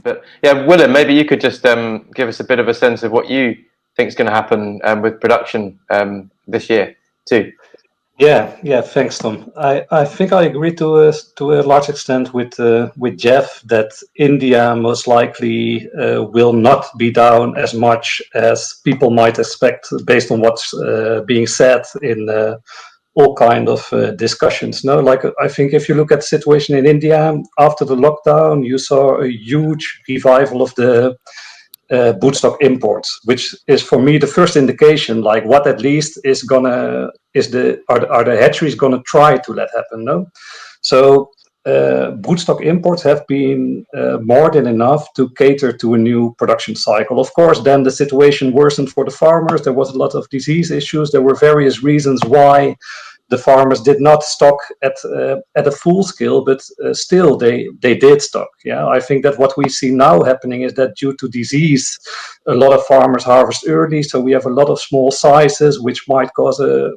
But yeah, Willem, maybe you could just give us a bit of a sense of what you think is going to happen with production this year too. Yeah, thanks, Tom. I think I agree to a large extent with Jeff that India most likely will not be down as much as people might expect based on what's being said in all kind of discussions. No, like I think if you look at the situation in India after the lockdown, you saw a huge revival of the broodstock imports, which is for me the first indication, like what at least is are the hatcheries gonna try to let happen? No, so broodstock imports have been more than enough to cater to a new production cycle. Of course, then the situation worsened for the farmers. There was a lot of disease issues. There were various reasons why the farmers did not stock at a full scale, but still they did stock. Yeah, I think that what we see now happening is that due to disease, a lot of farmers harvest early, so we have a lot of small sizes, which might cause a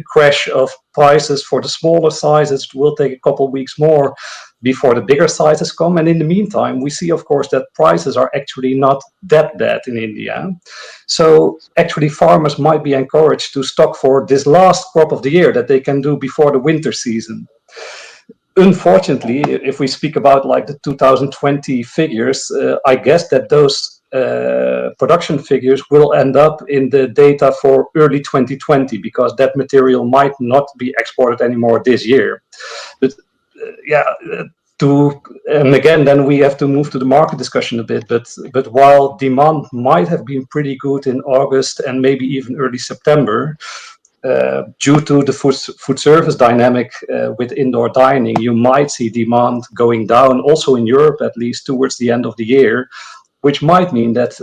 crash of prices for the smaller sizes. It will take a couple of weeks more before the bigger sizes come. And in the meantime, we see, of course, that prices are actually not that bad in India. So actually, farmers might be encouraged to stock for this last crop of the year that they can do before the winter season. Unfortunately, if we speak about like the 2020 figures, I guess that those production figures will end up in the data for early 2020 because that material might not be exported anymore this year. But and again, then we have to move to the market discussion a bit. But while demand might have been pretty good in August and maybe even early September, due to the food service dynamic with indoor dining, you might see demand going down also in Europe, at least towards the end of the year, which might mean that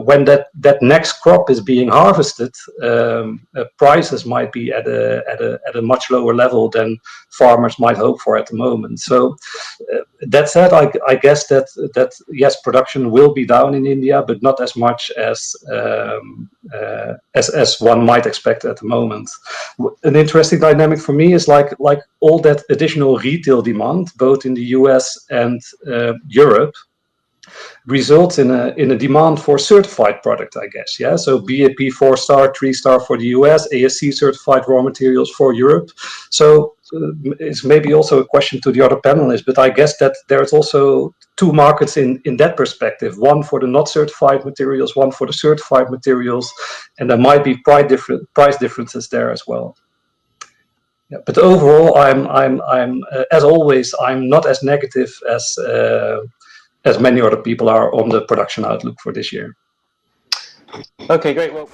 when that next crop is being harvested, prices might be at a much lower level than farmers might hope for at the moment. So that said, I guess that yes, production will be down in India, but not as much as one might expect at the moment. An interesting dynamic for me is like all that additional retail demand, both in the US and Europe, results in a demand for certified product, I guess. Yeah, so BAP 4-star, 3-star for the US, ASC certified raw materials for Europe. So it's maybe also a question to the other panelists, but I guess that there's also two markets in that perspective, one for the not certified materials, one for the certified materials, and there might be price differences there as well. Yeah, but overall, I'm as always, I'm not as negative as many other people are on the production outlook for this year. Okay, great. Well.